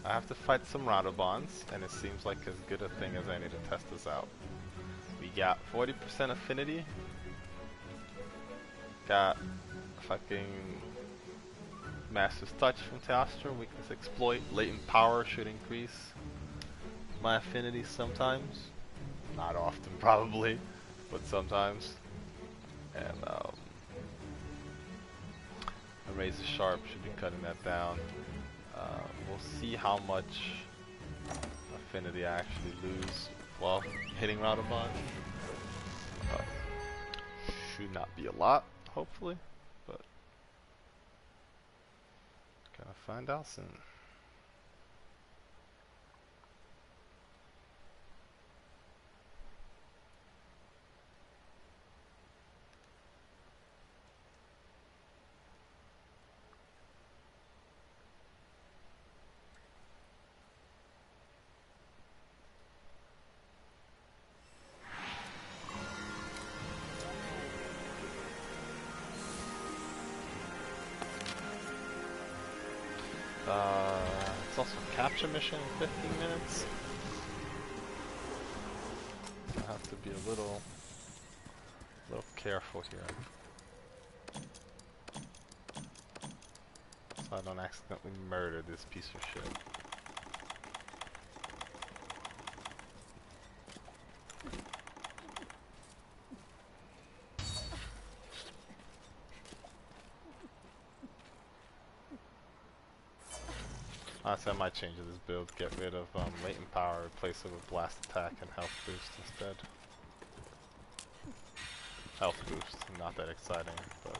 I have to fight some Radobons, and it seems like as good a thing as any to test this out. We got 40% affinity. Got fucking Master's Touch from Teostra, weakness exploit, latent power should increase my affinity sometimes. Not often probably, but sometimes. And Razor Sharp should be cutting that down. We'll see how much affinity I actually lose while hitting Radobon. Should not be a lot, hopefully, but gonna find out soon. It's also a capture mission in 15 minutes. I have to be a little careful here, so I don't accidentally murder this piece of shit. Honestly, I might change this build, get rid of latent power, replace it with blast attack and health boost instead. Health boost, not that exciting, but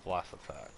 blast attack.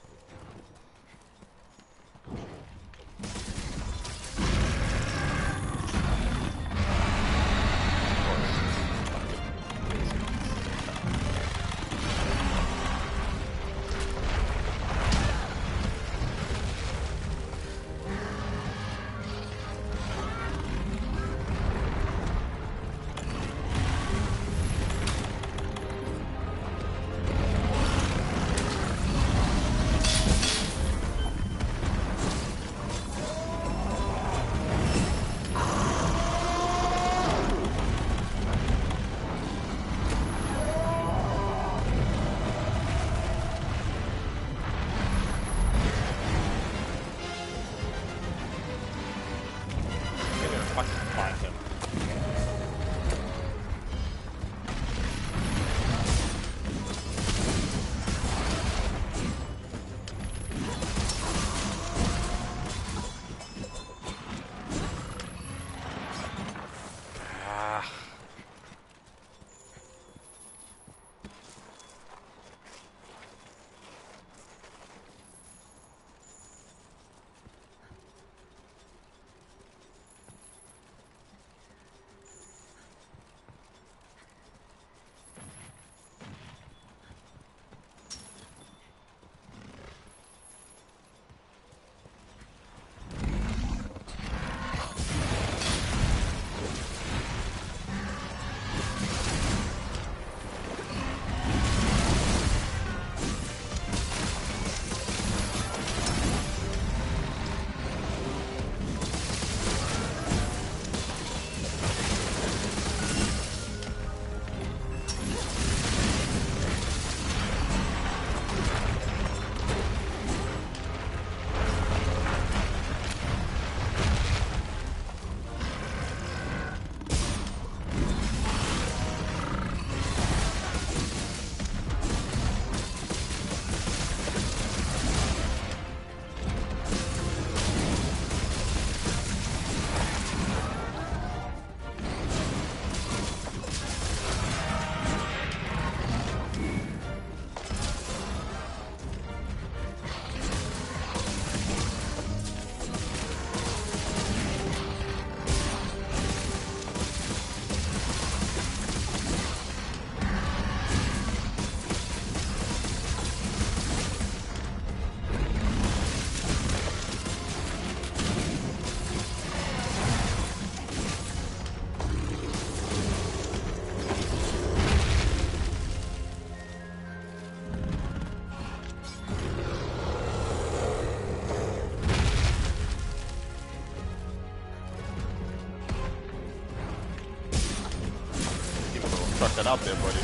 that out there, buddy.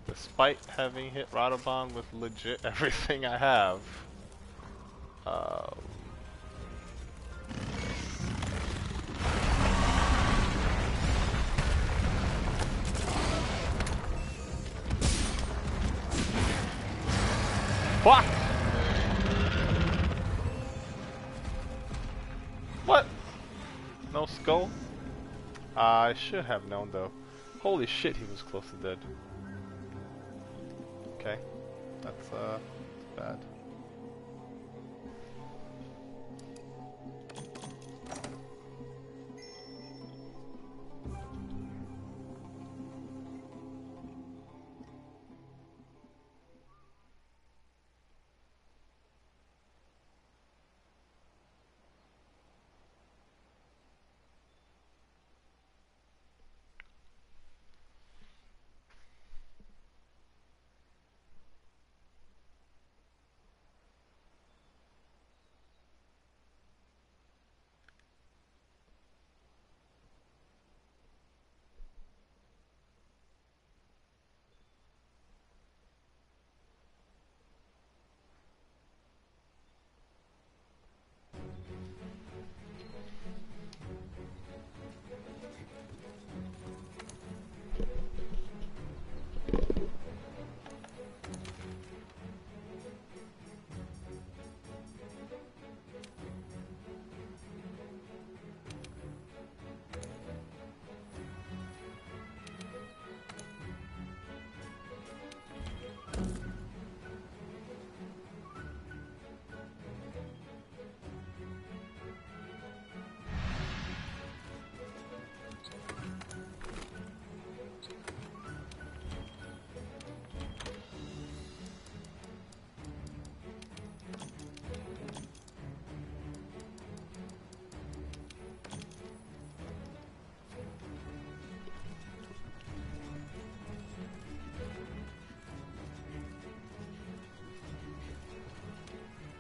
Despite having hit Radobon with legit everything I have, fuck! What? No skull? I should have known though. Holy shit, he was close to dead. Okay, that's bad.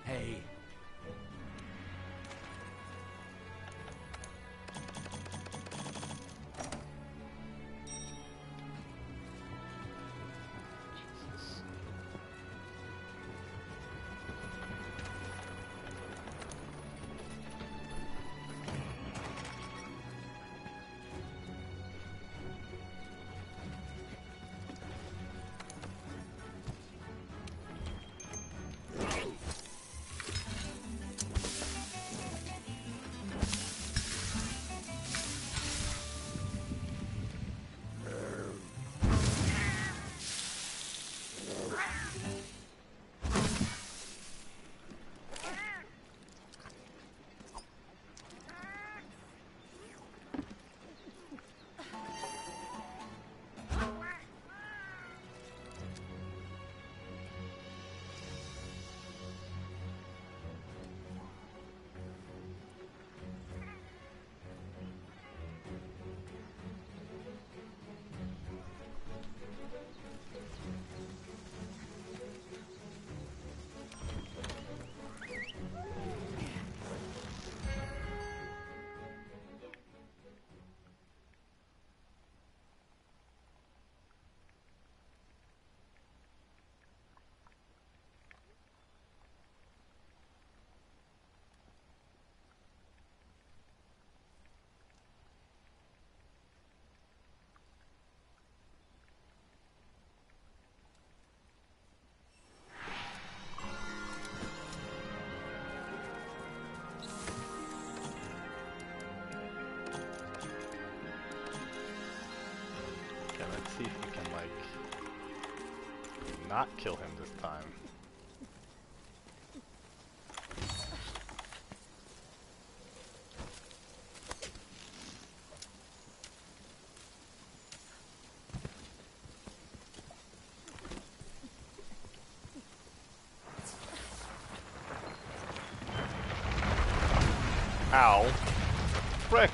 Hey. See if we can, like, not kill him this time. Ow. Frick.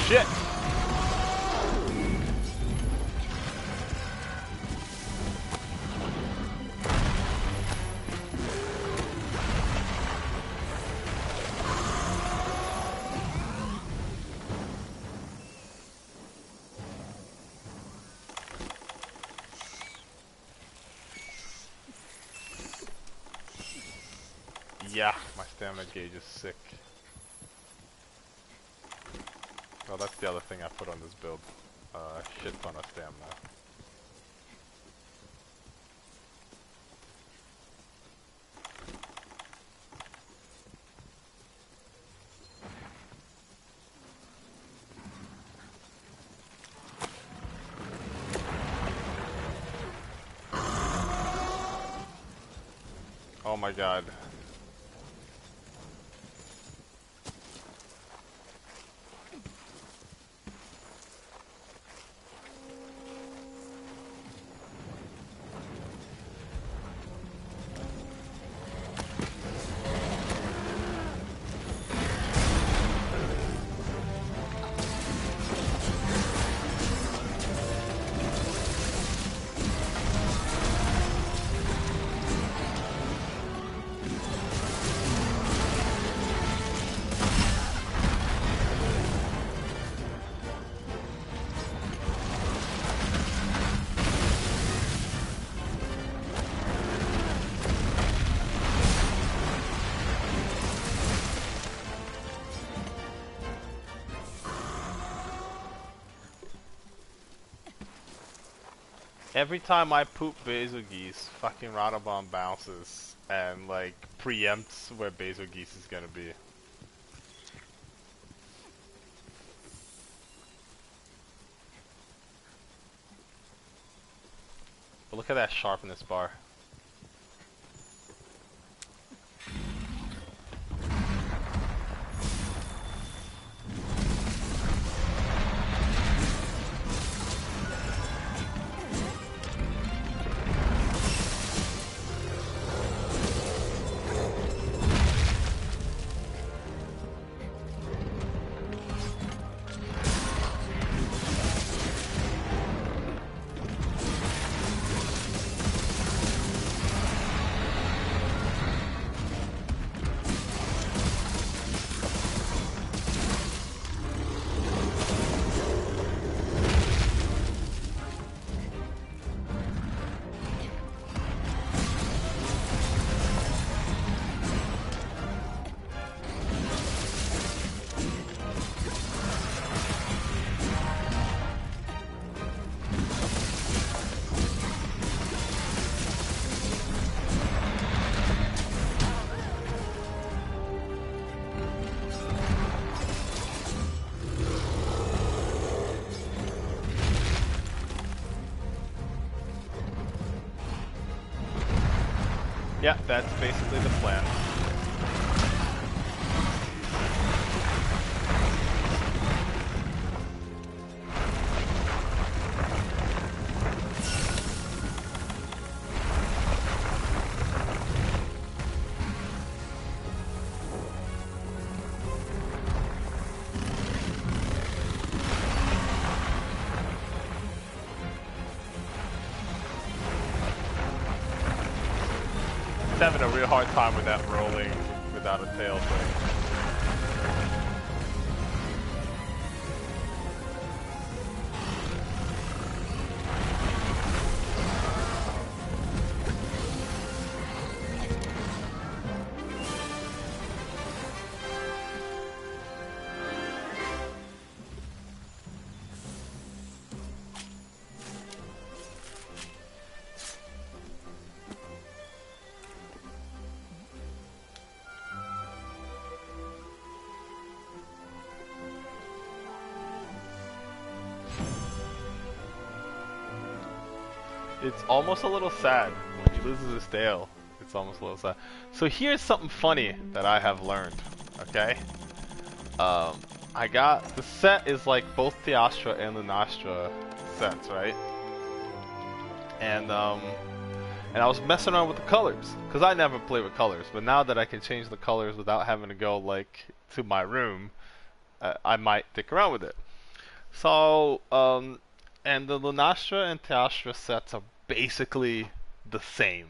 Shit! Yeah, my stamina gauge is sick. Oh, that's the other thing I put on this build. Shit ton of stamina. Oh my god. Every time I poop Basil Geese, fucking Radobomb bounces and like preempts where Basil Geese is gonna be. But look at that sharpness bar. Yeah, that's basically the plan. Having a real hard time with that rolling without a tail thing. It's almost a little sad when he loses his tail. It's almost a little sad. So here's something funny that I have learned. Okay, I got the set is like both Theastra and Lunastra sets, right? And I was messing around with the colors because I never play with colors. But now that I can change the colors without having to go like to my room, I might dick around with it. So and the Lunastra and Theastra sets are basically the same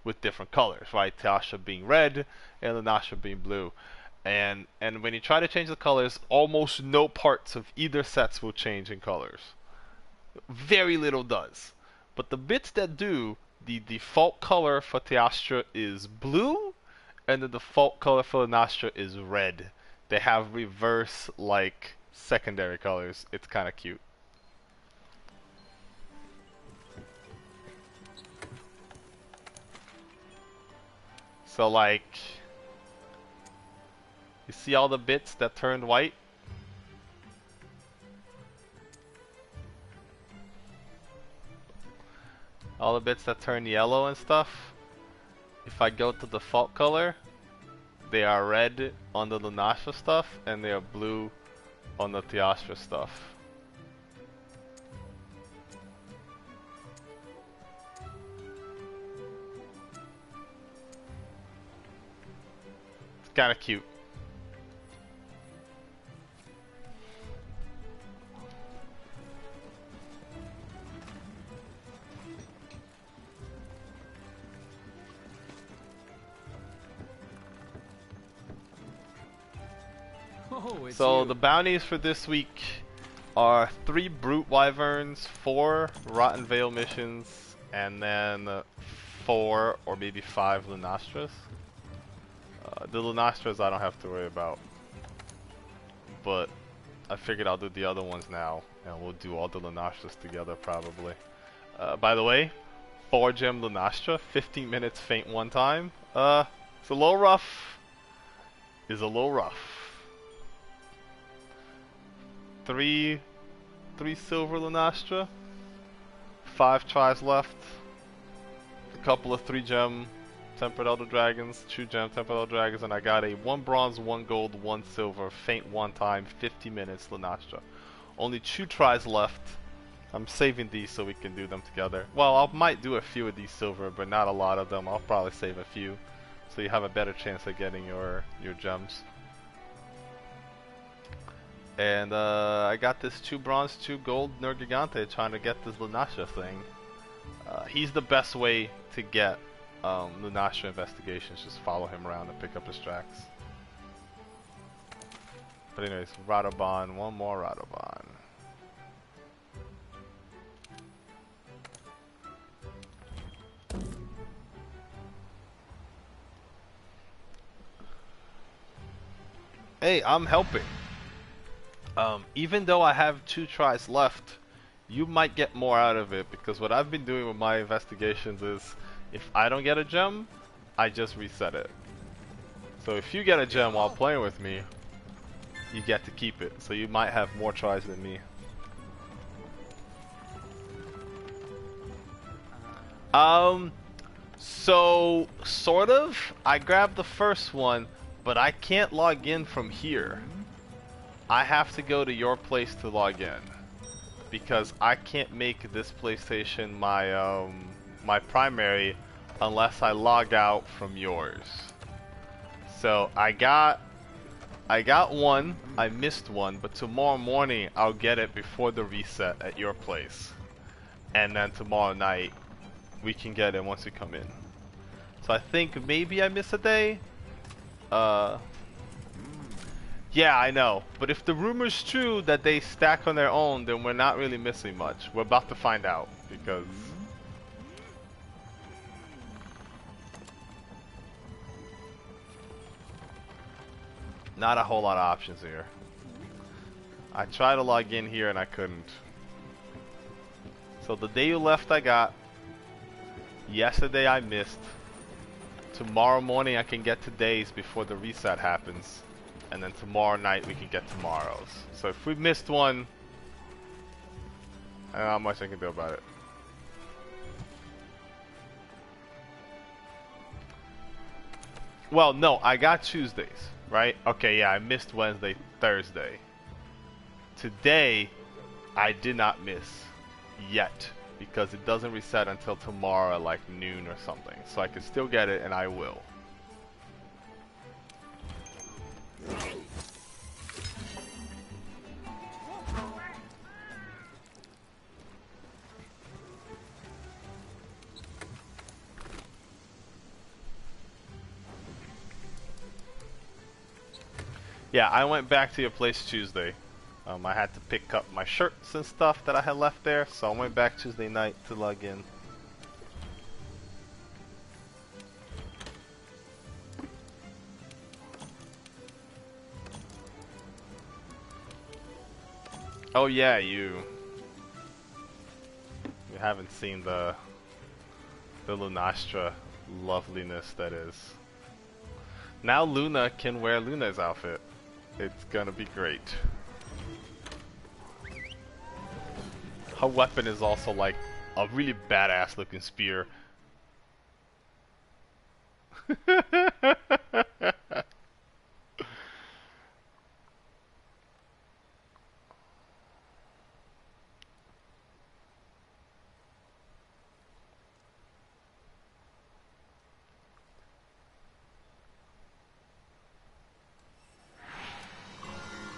with different colors, right? Theastra being red and Lunastra being blue. And when you try to change the colors, almost no parts of either sets will change in colors. Very little does. But the bits that do, the default color for Theastra is blue, and the default color for Lunastra is red. They have reverse, like, secondary colors. It's kind of cute. So like, you see all the bits that turned white? All the bits that turn yellow and stuff? If I go to default color, they are red on the Lunastra stuff, and they are blue on the Theastra stuff. It's kinda cute. So the bounties for this week are 3 Brute Wyverns, 4 Rotten Vale missions, and then 4 or maybe 5 Lunastras. The Lunastras I don't have to worry about, but I figured I'll do the other ones now, and we'll do all the Lunastras together probably. By the way, 4 gem Lunastra, 15 minutes faint one time. It's a little rough. Is a little rough. 3 silver Lunastra, 5 tries left, a couple of 3 gem Tempered Elder Dragons, 2 gem Tempered Elder Dragons, and I got a 1 bronze, 1 gold, 1 silver, faint one time, 50 minutes Lunastra. Only 2 tries left. I'm saving these so we can do them together. Well, I might do a few of these silver, but not a lot of them. I'll probably save a few, so you have a better chance of getting your gems. And I got this 2 bronze, 2 gold Nergigante trying to get this Lunastra thing. He's the best way to get Lunastra investigations. Just follow him around and pick up his tracks. But anyways, Radoban, 1 more Radoban. Hey, I'm helping. Even though I have 2 tries left, you might get more out of it, because what I've been doing with my investigations is, if I don't get a gem, I just reset it. So if you get a gem while playing with me, you get to keep it. So you might have more tries than me. So, sort of. I grabbed the first one, but I can't log in from here. I have to go to your place to log in because I can't make this PlayStation my primary unless I log out from yours. So I got one, I missed one, but tomorrow morning I'll get it before the reset at your place. And then tomorrow night we can get it once we come in. So I think maybe I miss a day. Yeah, I know. But if the rumor's true that they stack on their own, then we're not really missing much. We're about to find out because not a whole lot of options here. I tried to log in here and I couldn't. So the day you left I got. Yesterday I missed. Tomorrow morning I can get today's before the reset happens. And then tomorrow night we can get tomorrow's. So if we missed one, I don't know how much I can do about it. Well, no, I got Tuesdays, right? Okay, yeah, I missed Wednesday, Thursday. Today, I did not miss yet because it doesn't reset until tomorrow, like noon or something. So I can still get it, and I will. Yeah, I went back to your place Tuesday. I had to pick up my shirts and stuff that I had left there, so I went back Tuesday night to log in. Oh yeah, you haven't seen the Lunastra loveliness that is. Now Luna can wear Luna's outfit. It's gonna be great. Her weapon is also like a really badass looking spear.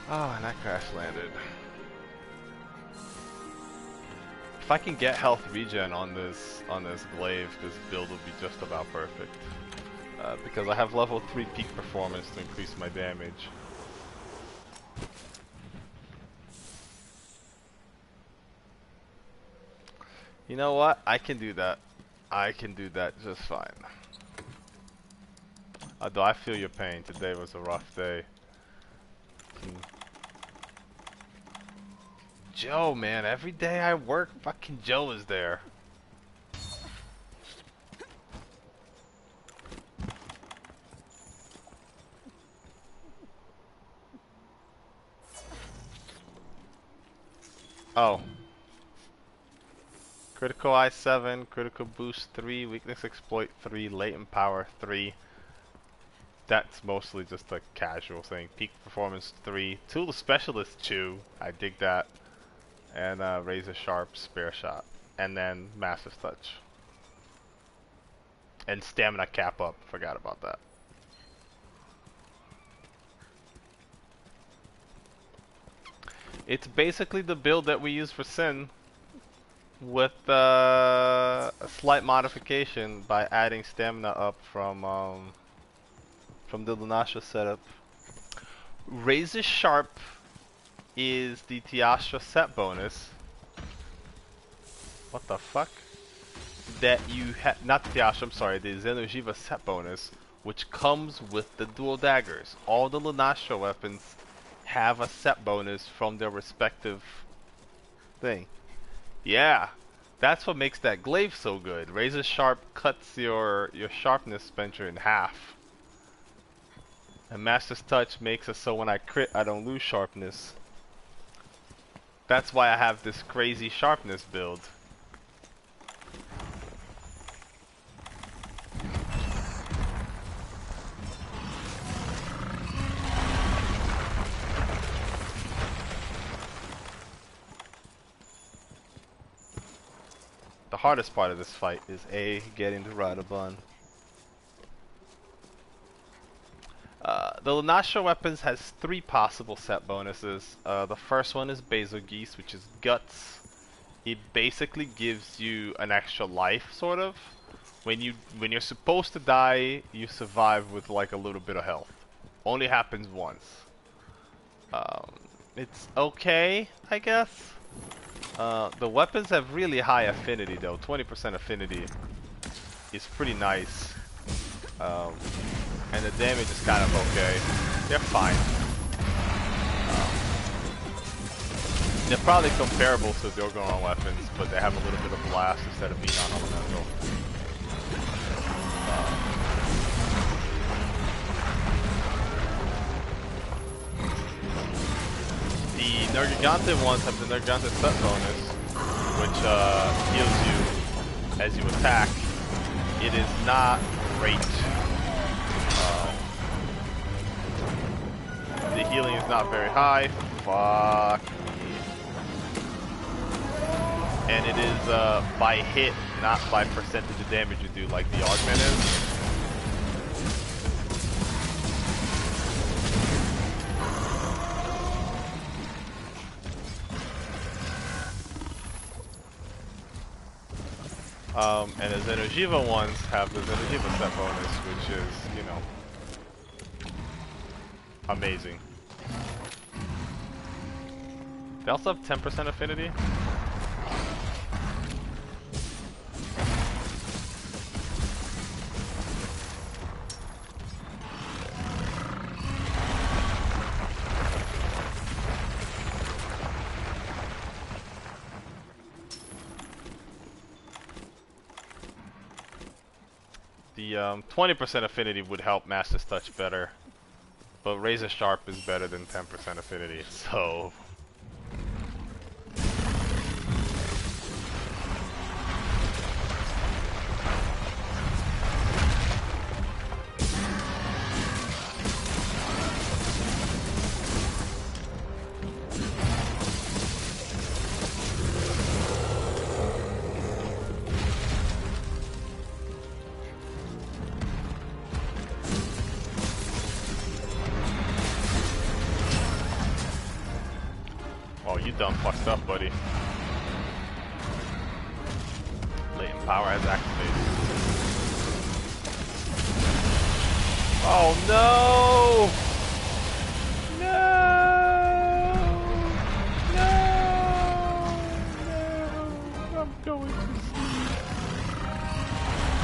Oh, and I crash landed. If I can get health regen on this glaive, this build will be just about perfect. Because I have level 3 peak performance to increase my damage. You know what? I can do that. I can do that just fine. Although I feel your pain. Today was a rough day. Joe, man, every day I work, fucking Joe is there. Oh. Critical eye 7, critical boost 3, weakness exploit 3, latent power 3. That's mostly just a casual thing. Peak performance 3, tool specialist 2, I dig that. And razor sharp spare shot, and then massive touch, and stamina cap up. Forgot about that. It's basically the build that we use for Sin, with a slight modification by adding stamina up from the Lunastra setup. Razor sharp is the Tiastra set bonus. What the fuck? That you have, not the Tiastra, I'm sorry, the Xenojiva set bonus, which comes with the dual daggers. All the Lunastra weapons have a set bonus from their respective thing. Yeah, that's what makes that glaive so good. Razor sharp cuts your sharpness spectre in half. And Master's Touch makes it so when I crit, I don't lose sharpness. That's why I have this crazy sharpness build. hardest part of this fight is A, getting the rider bun. The Lanasha weapons has 3 possible set bonuses. The first one is Bezogeese, which is Guts. It basically gives you an extra life, sort of. When you're supposed to die, you survive with like a little bit of health. Only happens once. It's okay, I guess. The weapons have really high affinity though. 20% affinity is pretty nice. And the damage is kind of okay. They're fine. They're probably comparable to the Orgoron weapons, but they have a little bit of blast instead of being non-elemental. The Nergigante ones have the Nergigante set bonus, which heals you as you attack. It is not great. The healing is not very high. Fuck me. And it is by hit, not by percentage of damage you do like the augment is. And the Xeno'jiiva ones have the Xeno'jiiva set bonus, which is, you know, amazing. They also have 10% affinity. The 20% affinity would help Master's Touch better, but Razor Sharp is better than 10% affinity, so... Oh, you done fucked up, buddy. Latent power has activated. Oh no! No! No! No! I'm going to sleep.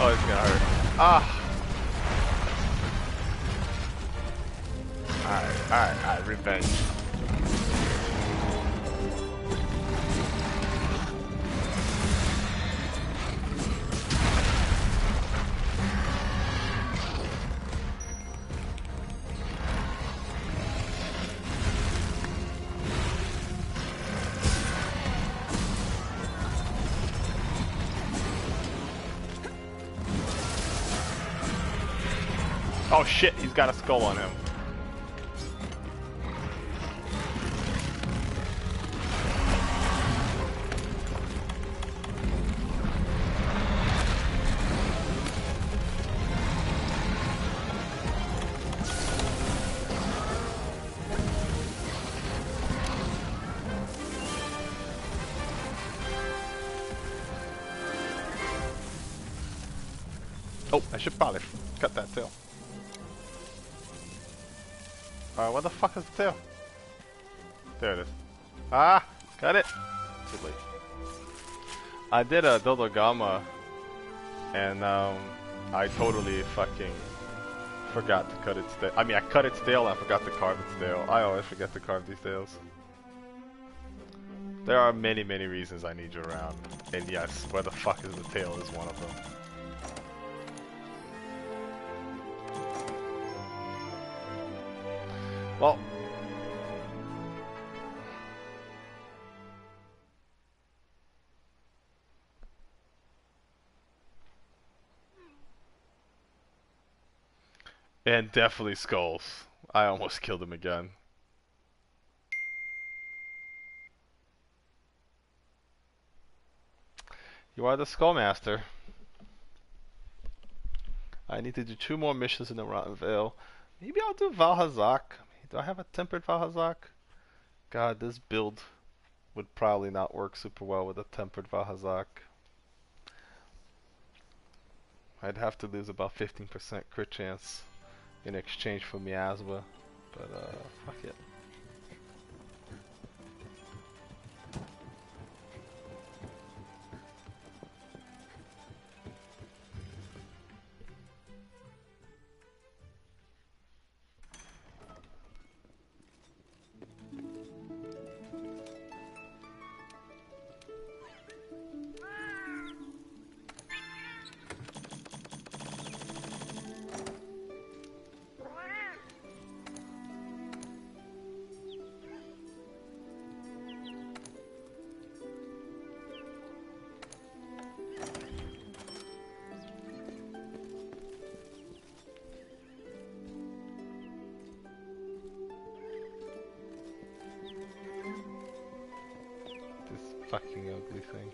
Oh, it's gonna hurt. Ah! Alright, revenge. Oh shit, he's got a skull on him. Oh, I should probably cut that tail. Where the fuck is the tail? There it is. Ah! Got it! Too late. I did a Dodogama, and I totally fucking forgot to cut its tail. I mean, I cut its tail, I forgot to carve its tail. I always forget to carve these tails. There are many, many reasons I need you around. And yes, where the fuck is the tail is one of them. Well, and definitely skulls. I almost killed him again. You are the Skullmaster. I need to do 2 more missions in the Rotten Vale. Maybe I'll do Valhazak. Do I have a tempered Valhazak? God, this build would probably not work super well with a tempered Valhazak. I'd have to lose about 15% crit chance in exchange for miasma. But fuck it. Fucking ugly thing.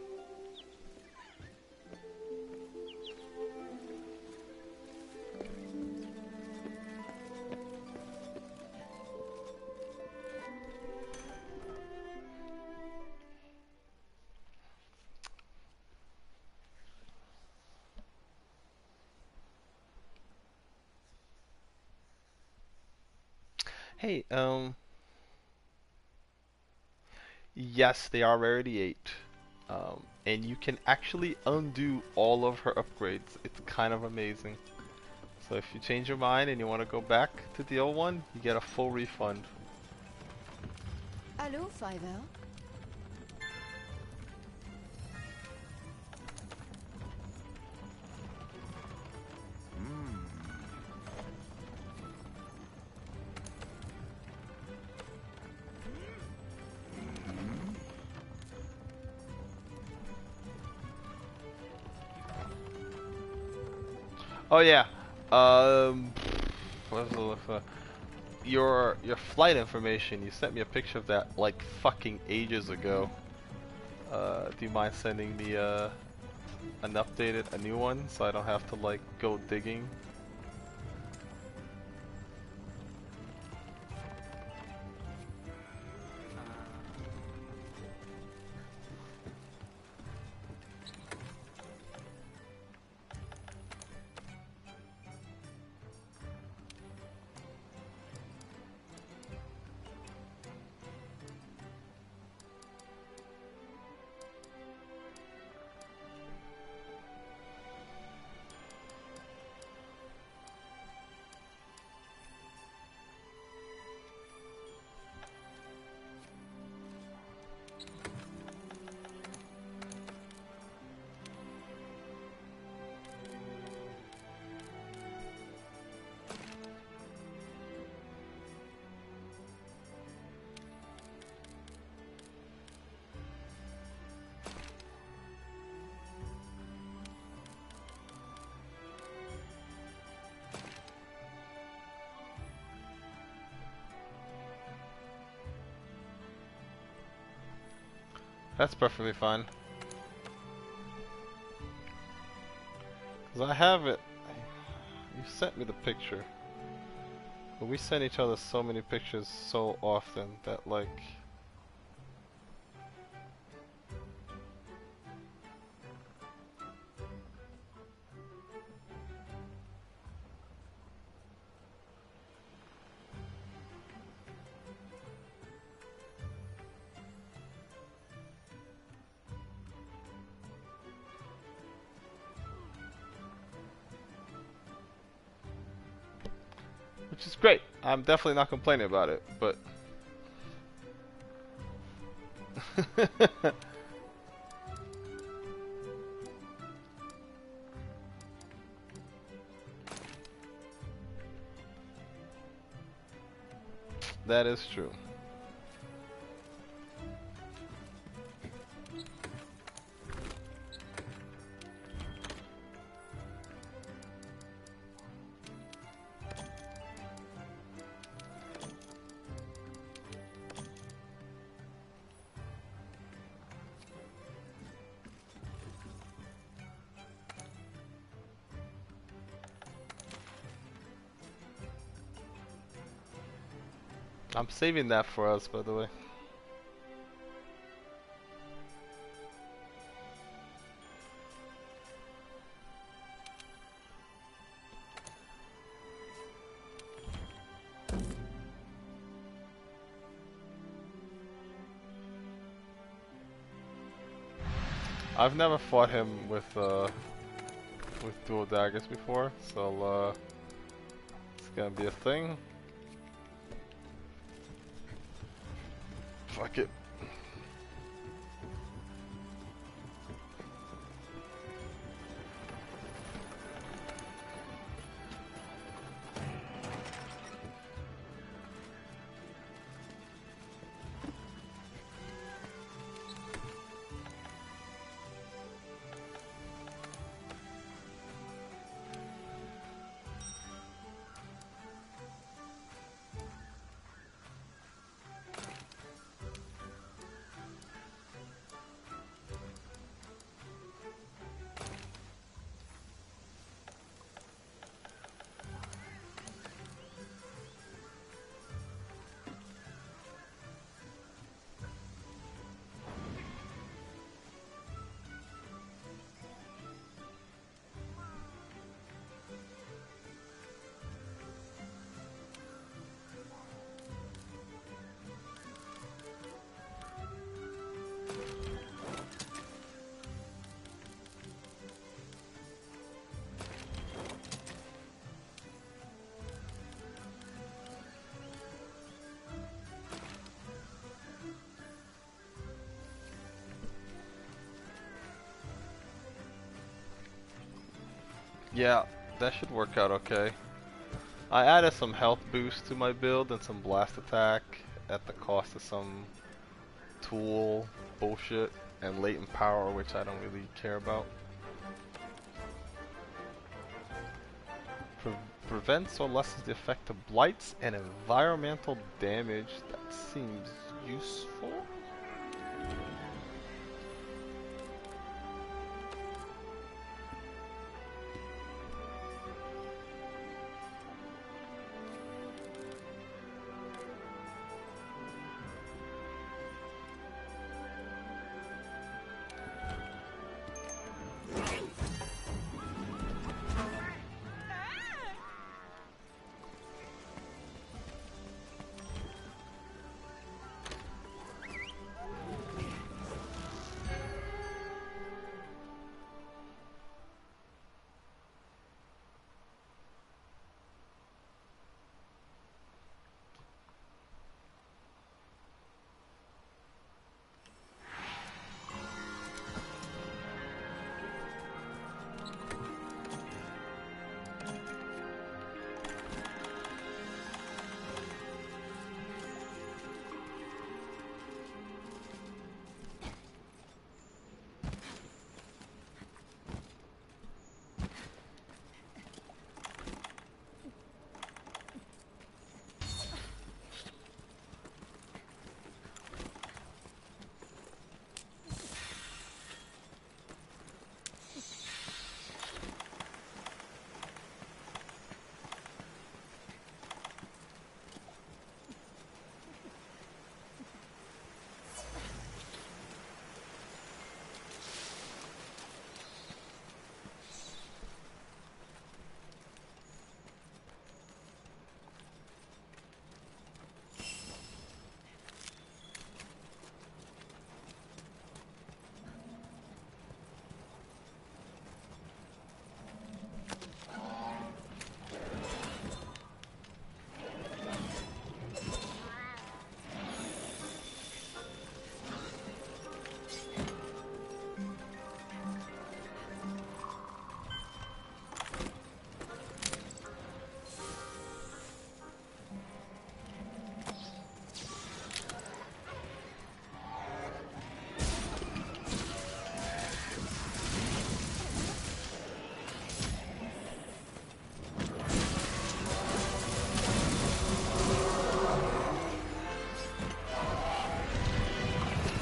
Hey, yes, they are rarity 8. And you can actually undo all of her upgrades. It's kind of amazing. So if you change your mind and you want to go back to the old one, you get a full refund. Hello, Fiverr. Oh yeah. What was it look for? Your flight information. You sent me a picture of that like fucking ages ago. Do you mind sending me a new one so I don't have to like go digging? That's perfectly fine. Cause I have it. You sent me the picture. But we send each other so many pictures so often that like... Which is great. I'm definitely not complaining about it, but... That is true. I'm saving that for us, by the way. I've never fought him with dual daggers before, so it's gonna be a thing. Fuck it. Yeah, that should work out okay. I added some health boost to my build and some blast attack at the cost of some tool bullshit and latent power, which I don't really care about. Prevents or lessens the effect of blights and environmental damage. That seems useful.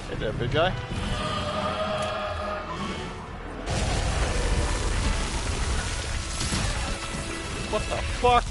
Hey there, big guy. What the fuck?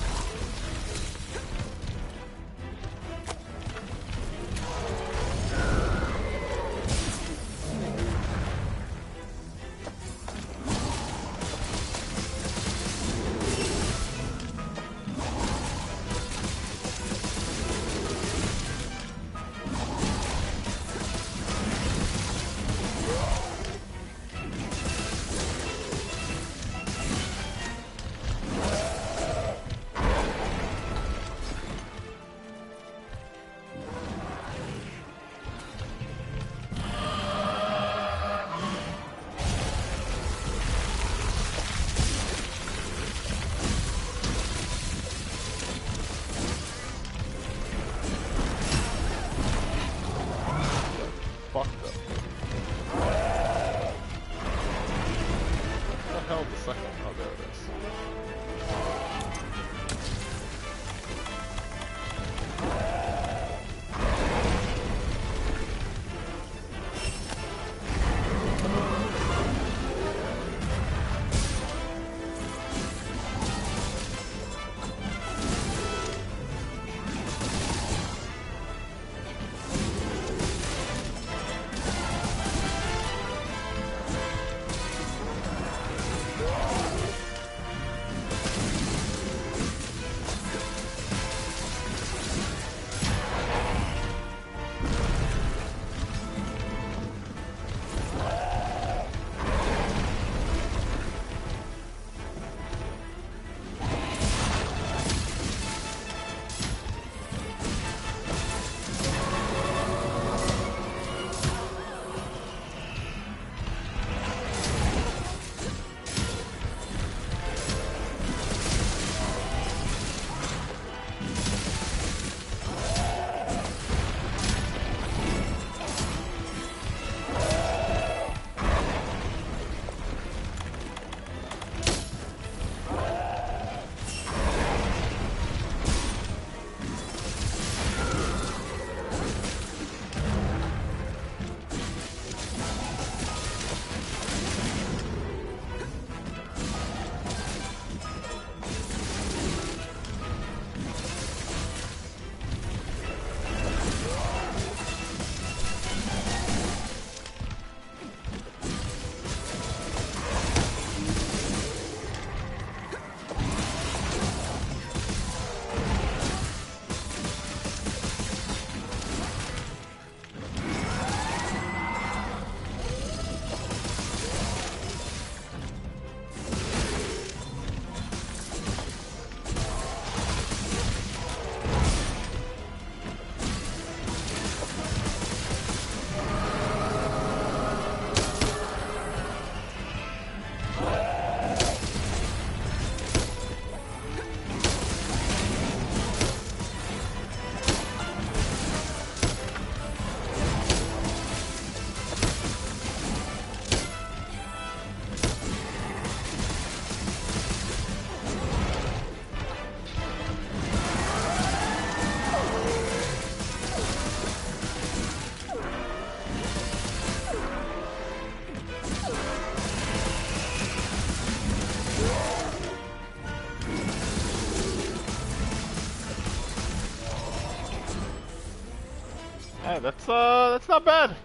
Hey, that's not bad.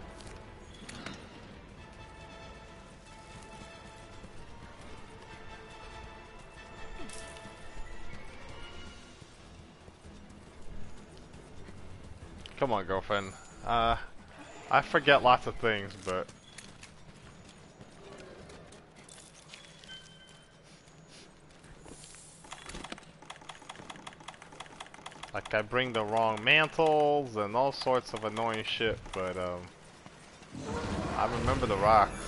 Come on, girlfriend. I forget lots of things, but like I bring the wrong mantles and all sorts of annoying shit, but I remember the rocks.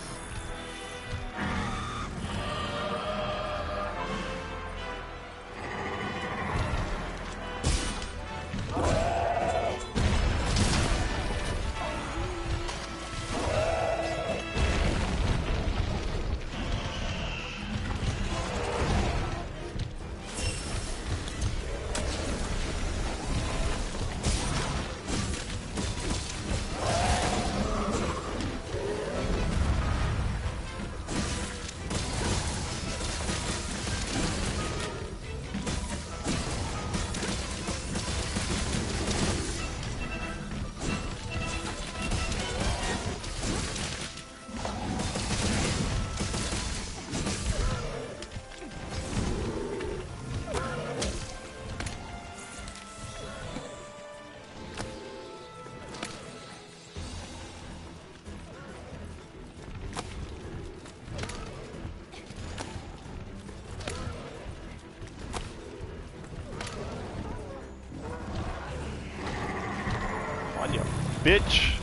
On you, bitch.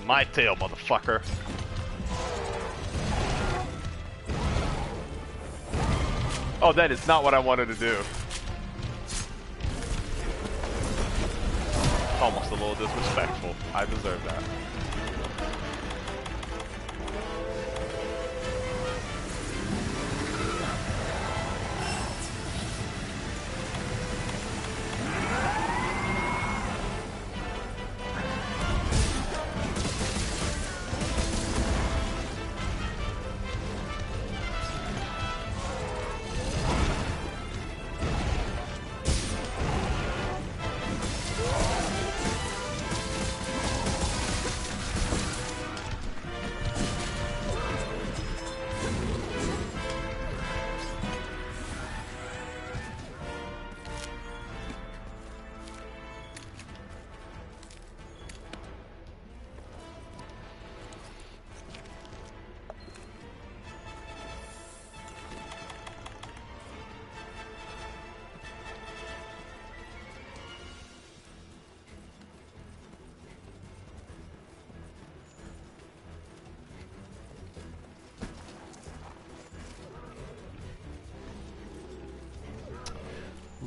My tail, motherfucker. Oh, that is not what I wanted to do. Almost a little disrespectful. I deserve that.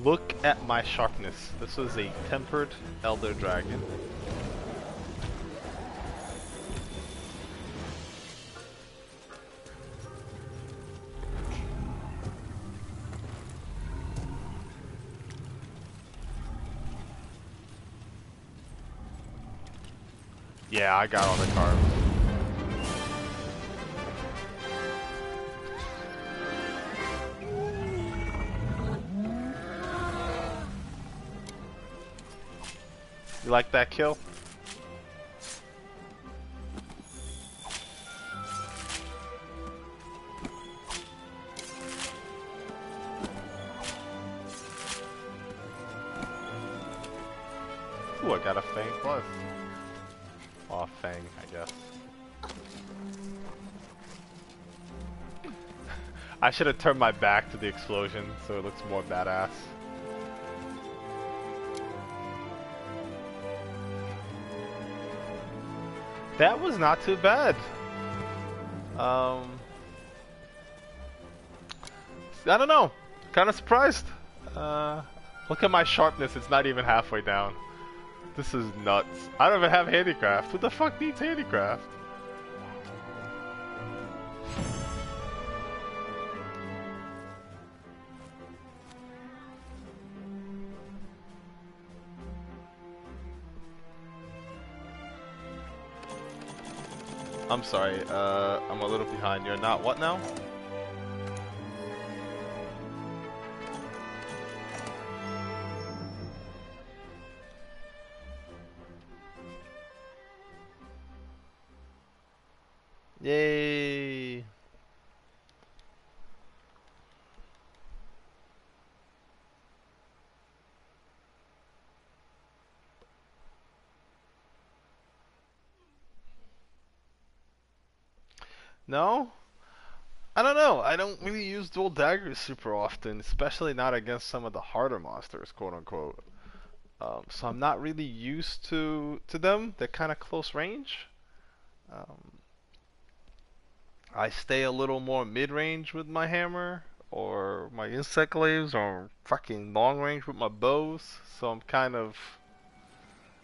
Look at my sharpness. This was a tempered elder dragon. Yeah, I got all the carbs. You like that kill? Ooh, I got a Fang plus. Oh, Fang, I guess. I should have turned my back to the explosion so it looks more badass. That was not too bad. I don't know. Kind of surprised. Look at my sharpness. It's not even halfway down. This is nuts. I don't even have handicraft. Who the fuck needs handicraft? I'm sorry, I'm a little behind. You're not what now? Yay! No? I don't know. I don't really use dual daggers super often, especially not against some of the harder monsters, quote unquote. So I'm not really used to them. They're kind of close range. Um, I stay a little more mid-range with my hammer, or my insect glaives, or fucking long range with my bows. So I'm kind of,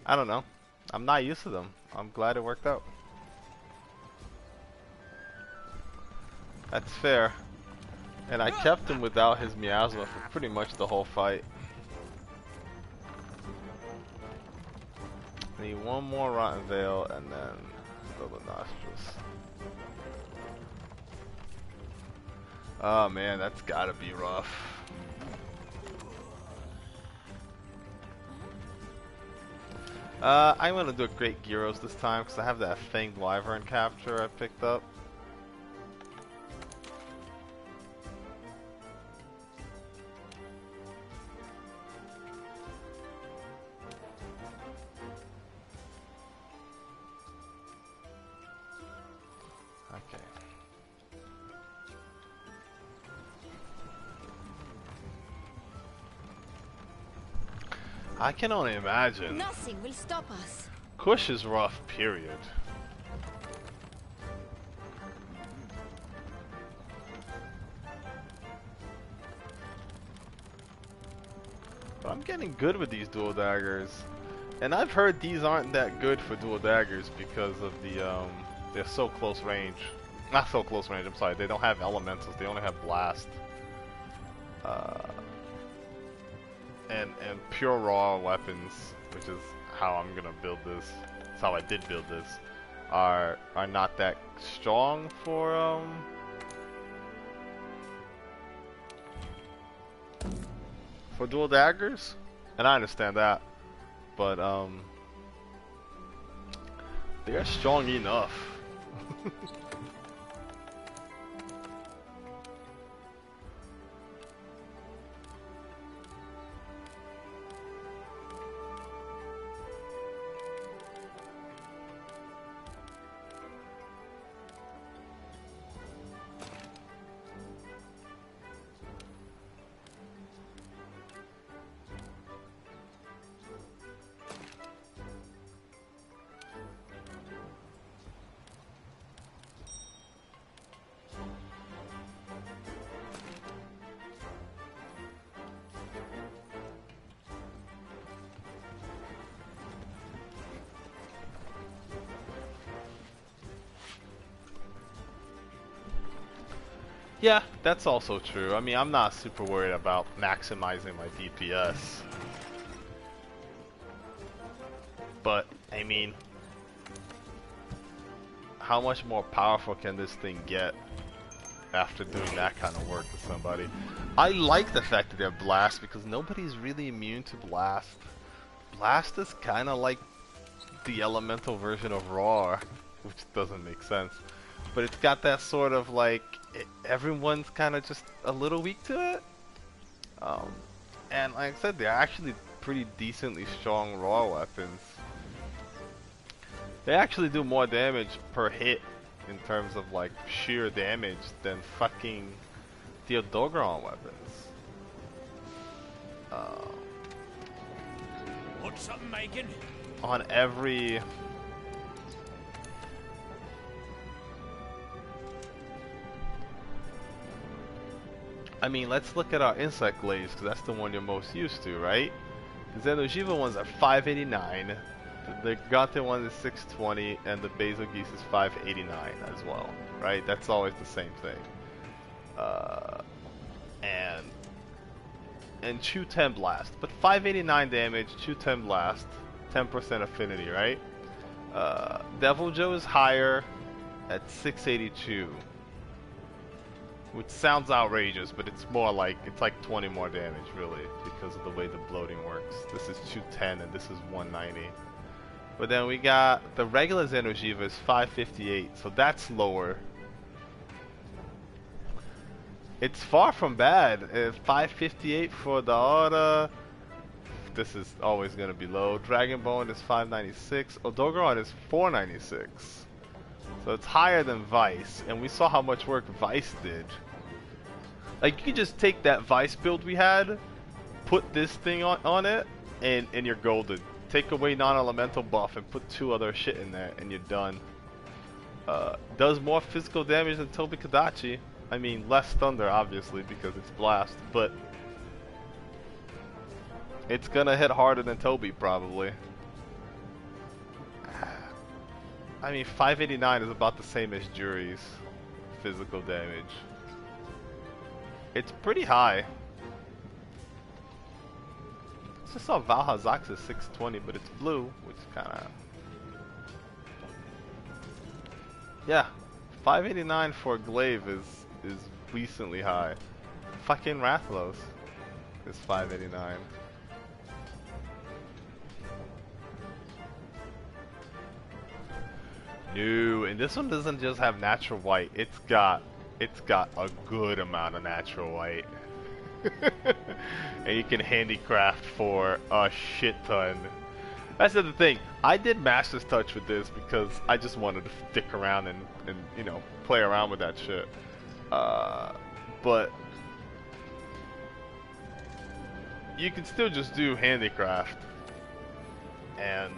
I don't know. I'm not used to them. I'm glad it worked out. That's fair. And I kept him without his miasma for pretty much the whole fight. Need one more Rotten Veil and then fill the nostrils. Oh man, that's gotta be rough. I'm gonna do a Great Gyros this time because I have that Fanged Wyvern capture I picked up. Okay. I can only imagine. Nothing will stop us. Kush is rough, period. But I'm getting good with these dual daggers. And I've heard these aren't that good for dual daggers because of the, they're so close range. Not so close range, I'm sorry, they don't have elementals, they only have blast. And pure raw weapons, which is how I'm gonna build this. That's how I did build this. Are not that strong for dual daggers, and I understand that, but they're strong enough. Yeah, that's also true. I mean, I'm not super worried about maximizing my DPS. But, I mean, how much more powerful can this thing get after doing that kind of work with somebody? I like the fact that they're blast because nobody's really immune to blast. Blast is kind of like the elemental version of raw, which doesn't make sense. But it's got that sort of like, everyone's kind of just a little weak to it. And like I said, they're actually pretty decently strong raw weapons. They actually do more damage per hit in terms of like sheer damage than fucking Theodogron weapons. Want something making? On every... I mean, let's look at our insect glaives, because that's the one you're most used to, right? The Xenojiva ones are 589, the Gante one is 620, and the Basil Geese is 589 as well, right? That's always the same thing. And Chew 10 Blast, but 589 damage, Chew 10 Blast, 10% affinity, right? Devil Joe is higher, at 682. Which sounds outrageous, but it's more like, it's like 20 more damage, really, because of the way the bloating works. This is 210 and this is 190. But then we got the regular Xeno'jiiva is 558, so that's lower. It's far from bad. 558 for the Aura. This is always going to be low. Dragon Bone is 596. Odogaron is 496. So it's higher than Vice. And we saw how much work Vice did. Like, you can just take that Vice build we had, put this thing on it, and you're golden. Take away non-elemental buff and put 2 other shit in there, and you're done. Does more physical damage than Tobi Kadachi. I mean, less thunder, obviously, because it's blast, but it's gonna hit harder than Tobi, probably. I mean, 589 is about the same as Juri's physical damage. It's pretty high. I just saw Valhazax is 620, but it's blue, which kinda... Yeah, 589 for Glaive is decently high. Fucking Rathlos is 589. No, and this one doesn't just have natural white. It's got a good amount of natural white. And you can handicraft for a shit ton. That's the other thing. I did Master's Touch with this because I just wanted to stick around and you know, play around with that shit. But you can still just do handicraft and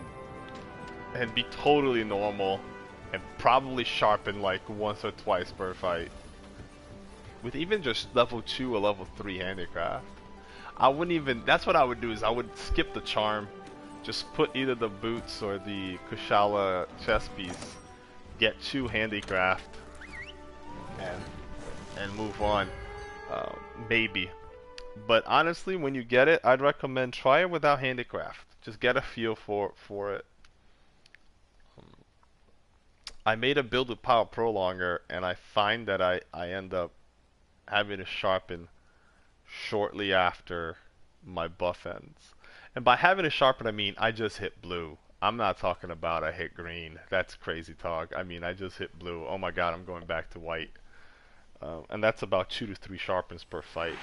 be totally normal and probably sharpen like once or twice per fight. With even just level 2 or level 3 handicraft. I wouldn't even, that's what I would do, is I would skip the charm. Just put either the boots or the Kushala chest piece, get 2 handicraft, and move on. Maybe. But honestly, when you get it, I'd recommend try it without handicraft. Just get a feel for it. I made a build with Power Prolonger, and I find that I end up having to sharpen shortly after my buff ends. And by having to sharpen, I mean I just hit blue. I'm not talking about I hit green. That's crazy talk. I mean I just hit blue. Oh my god, I'm going back to white. And that's about 2 to 3 sharpens per fight.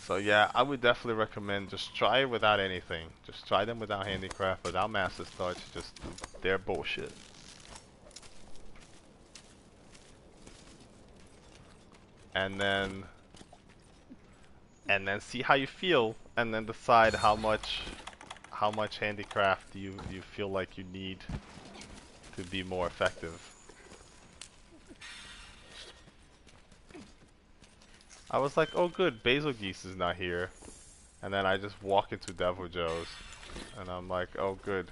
So yeah, I would definitely recommend just try it without anything. Just try them without handicraft, without Master's Touch. Just they're bullshit. And then see how you feel, and then decide how much handicraft you feel like you need to be more effective. I was like, oh good, Basil Geese is not here. And then I just walk into Devil Joe's. And I'm like, oh good.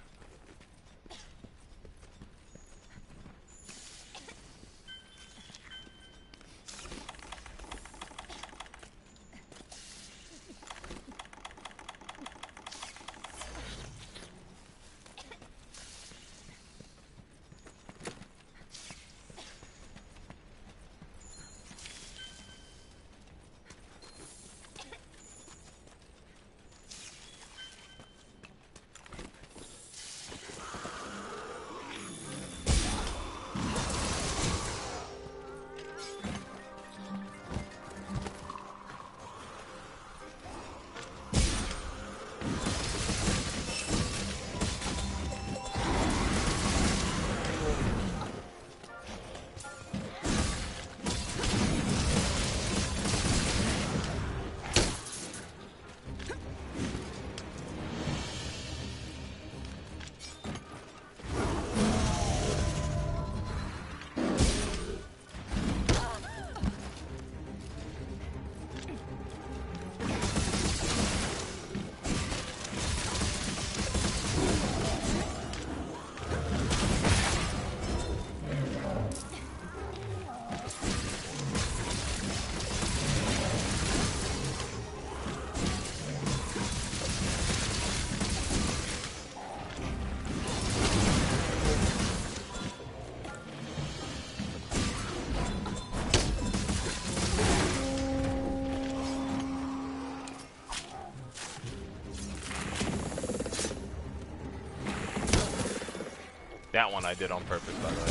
That one I did on purpose, by the way.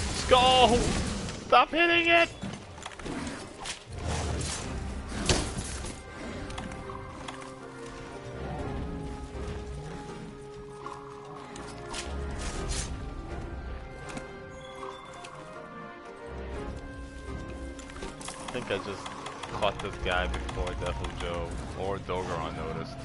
Let's go! Stop hitting it! I think I just caught this guy before Deathly Joe or Dogeron noticed.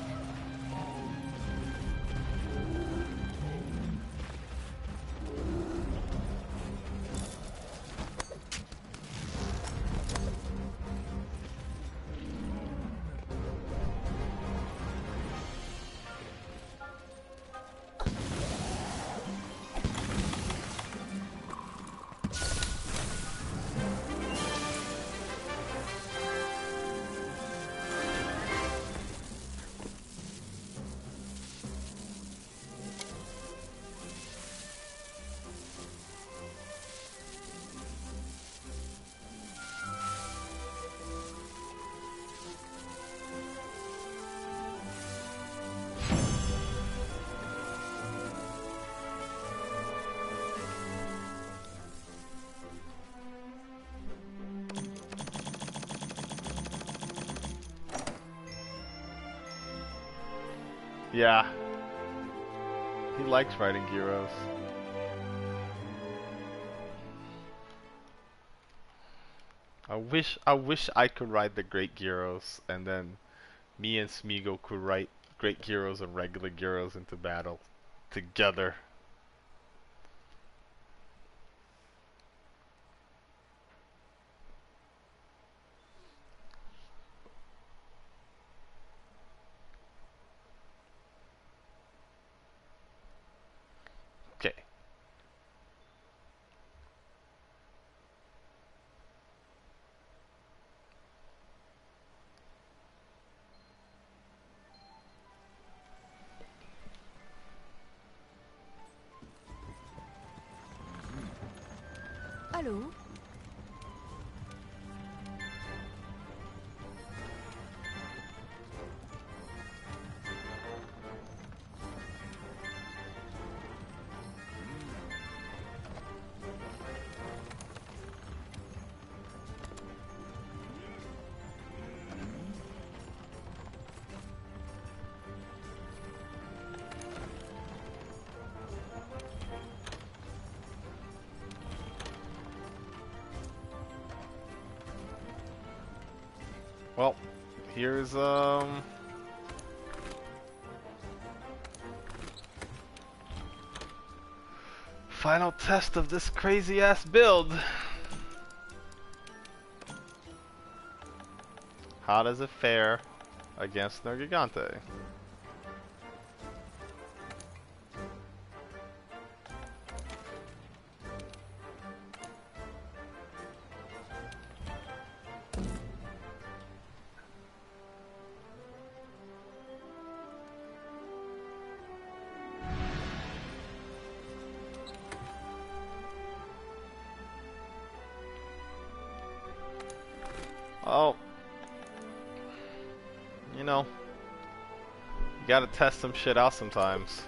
Yeah. He likes riding Gyros. I wish I could ride the Great Gyros, and then me and Smeagol could ride Great Gyros and regular Gyros into battle together. Okay. Allô? Well, here's final test of this crazy ass build. How does it fare against Nergigante? Oh, you know, you gotta test some shit out sometimes.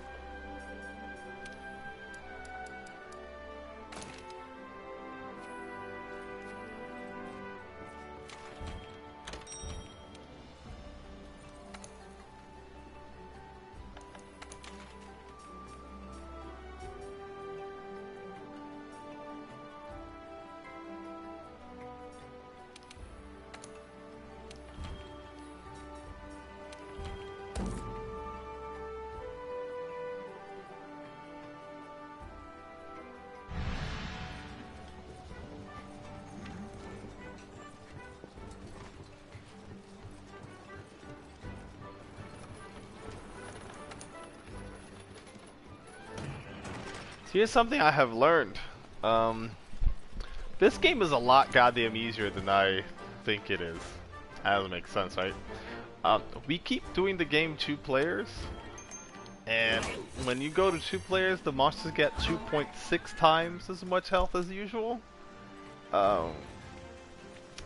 Here's something I have learned. This game is a lot goddamn easier than I think it is. That doesn't make sense, right? We keep doing the game 2 players, and when you go to 2 players, the monsters get 2.6 times as much health as usual. Um,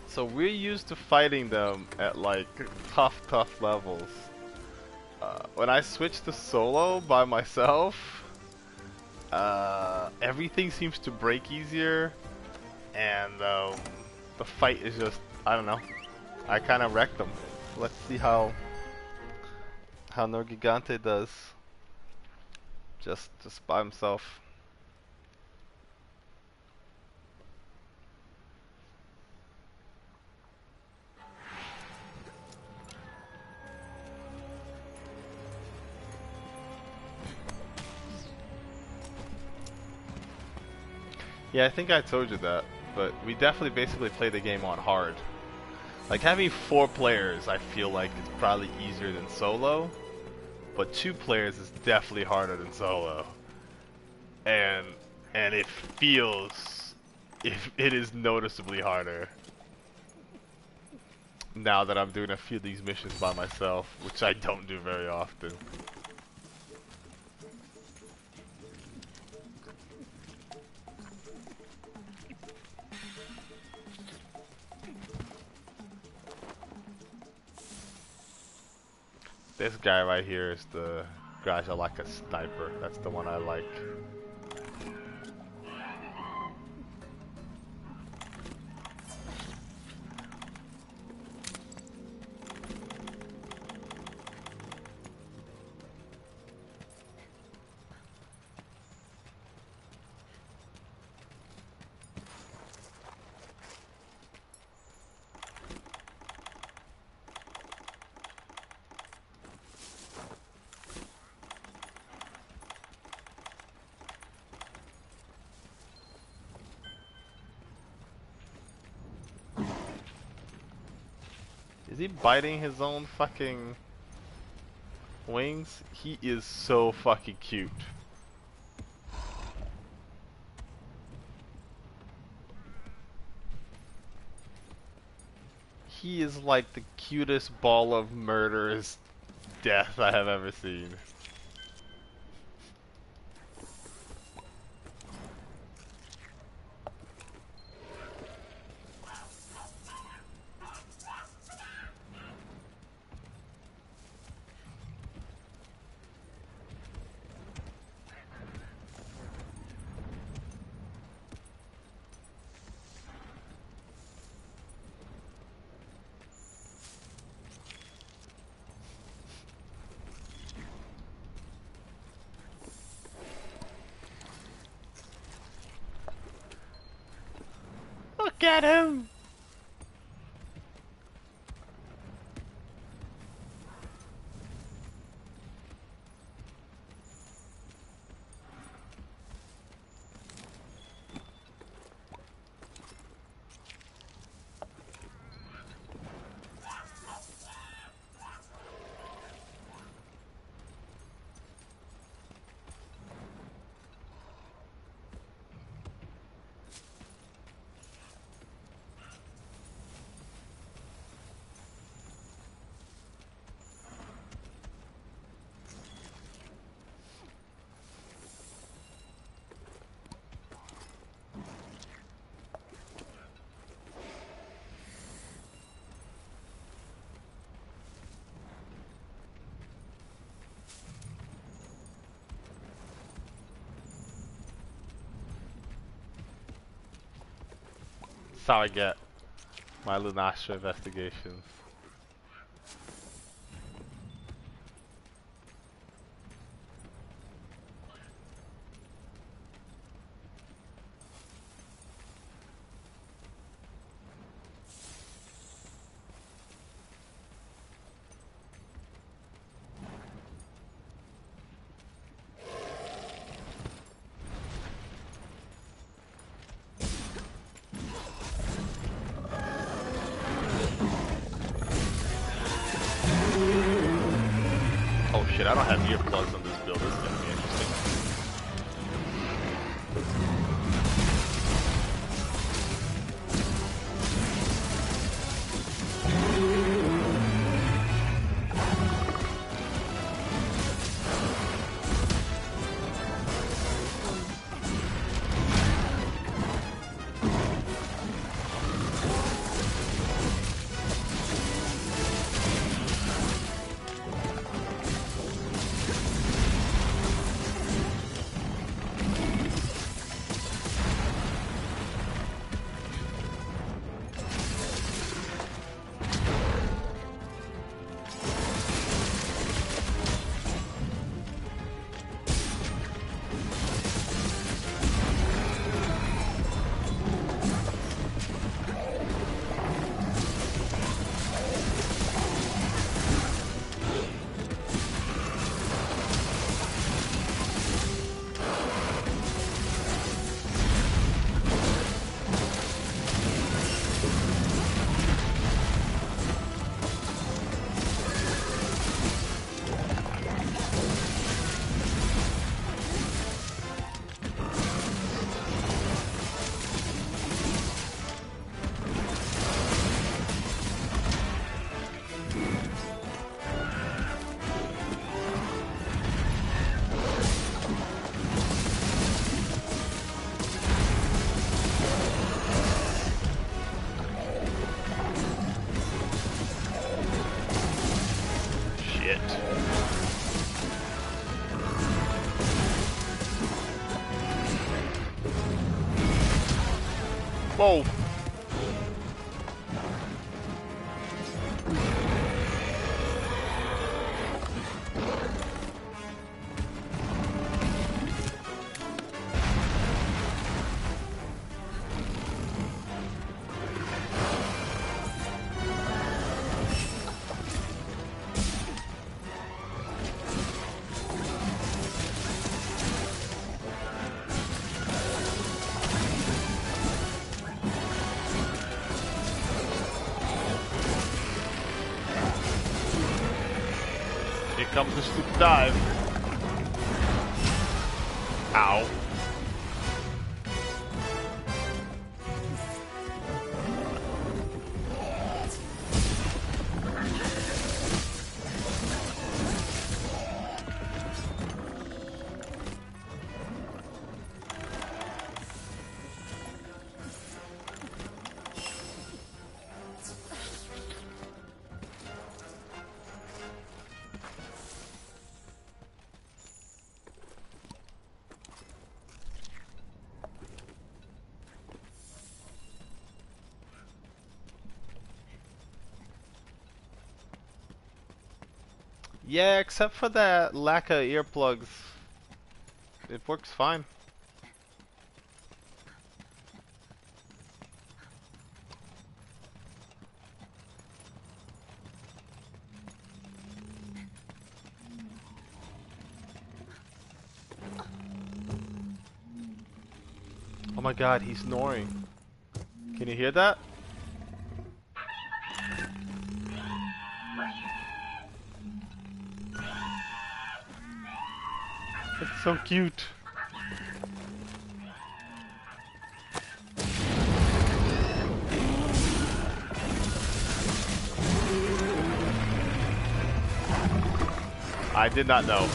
so we're used to fighting them at like tough levels. When I switch to solo by myself, everything seems to break easier, and the fight is just, I don't know. I kind of wrecked them. Let's see how Norgigante does. Just by himself. Yeah, I think I told you that, but we definitely basically play the game on hard. Like having 4 players, I feel like it's probably easier than solo, but 2 players is definitely harder than solo. And it feels, it is noticeably harder now that I'm doing a few of these missions by myself, which I don't do very often. This guy right here is the guys I like a sniper. That's the one I like. Is he biting his own fucking wings? He is so fucking cute. He is like the cutest ball of murderous death I have ever seen. Look at him! That's how I get my Lunastra investigations. Oh shit, I don't have earplugs on this build. This is gonna be interesting. Whoa! Here comes the stupid dive. Ow. Yeah, except for that lack of earplugs. It works fine. Oh my god, he's snoring. Can you hear that? It's so cute. I did not know.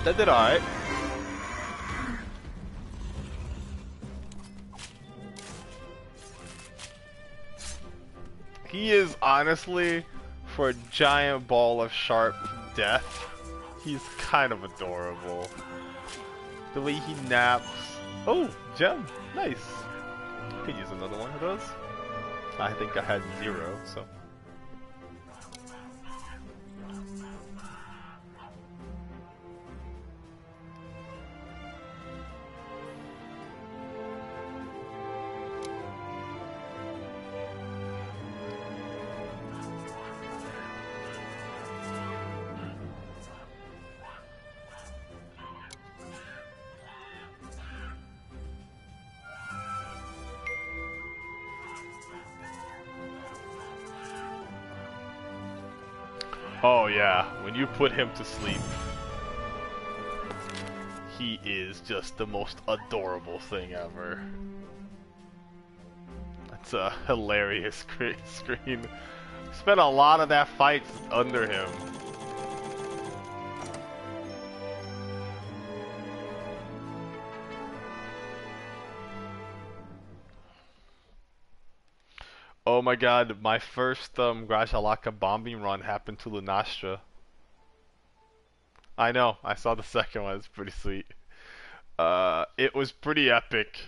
That did alright. He is honestly, for a giant ball of sharp death, he's kind of adorable. The way he naps. Oh, gem. Nice. Could use another one of those. I think I had 0, so. Oh yeah, when you put him to sleep, he is just the most adorable thing ever. That's a hilarious screen. Spent a lot of that fight under him. Oh my god, my first Grajalaka bombing run happened to Lunastra. I know, I saw the second one, it's pretty sweet. It was pretty epic.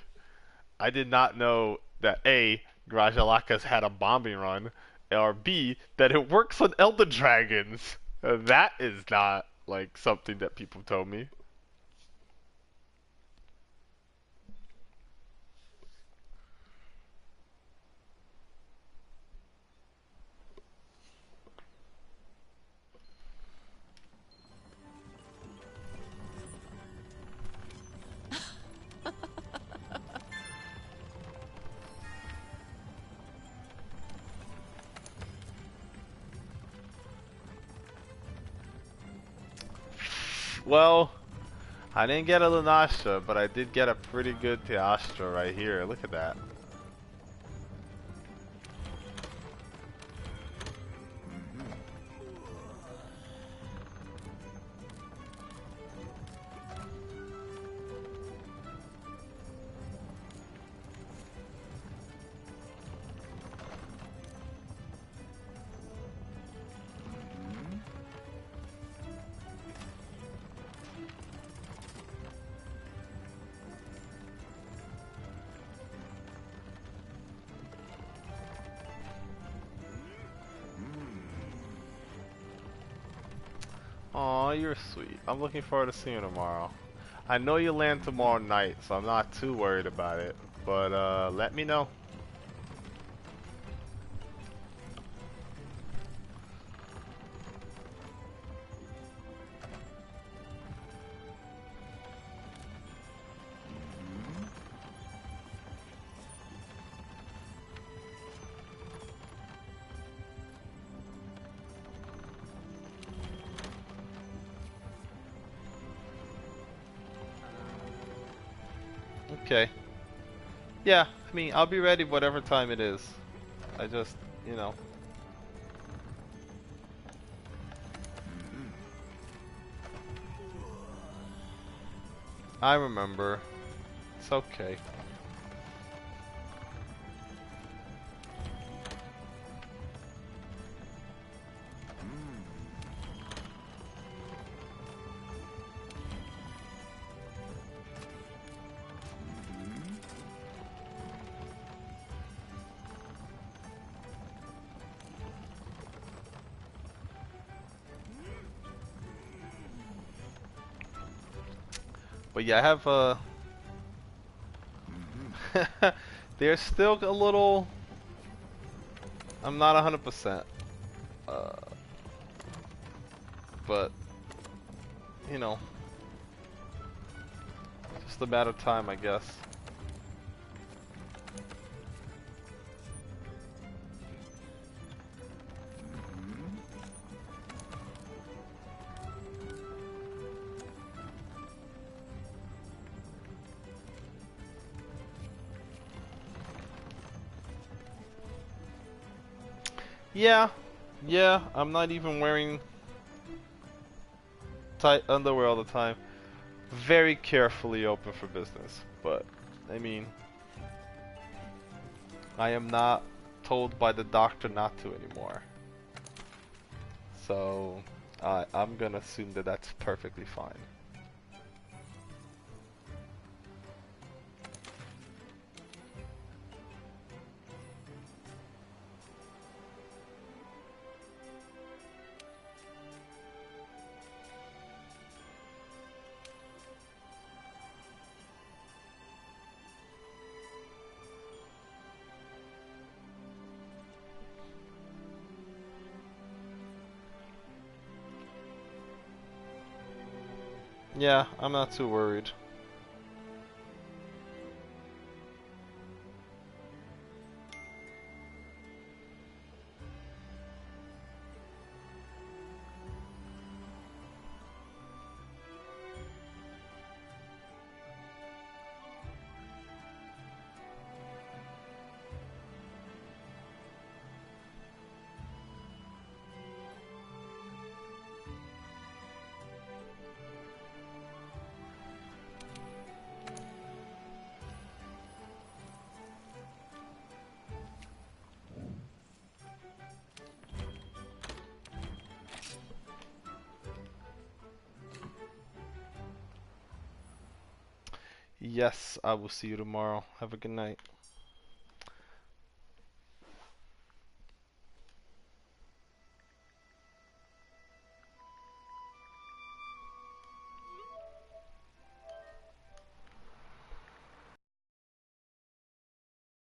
I did not know that A, Grajalaka's had a bombing run, or B, that it works on Elder Dragons. That is not, like, something that people told me. Well, I didn't get a Lunastra, but I did get a pretty good Teostra right here. Look at that. Oh, you're sweet. I'm looking forward to seeing you tomorrow. I know you land tomorrow night, so I'm not too worried about it. But let me know. Okay. Yeah, I mean, I'll be ready whatever time it is. I just, you know. I remember. It's okay. But yeah, I have there's still a little. I'm not 100%. Uh, but you know, just a matter of time, I guess. Yeah, yeah. I'm not even wearing tight underwear all the time. Very carefully open for business, but I mean, I am not told by the doctor not to anymore. So I'm gonna assume that that's perfectly fine. Yeah, I'm not too worried. Yes, I will see you tomorrow. Have a good night.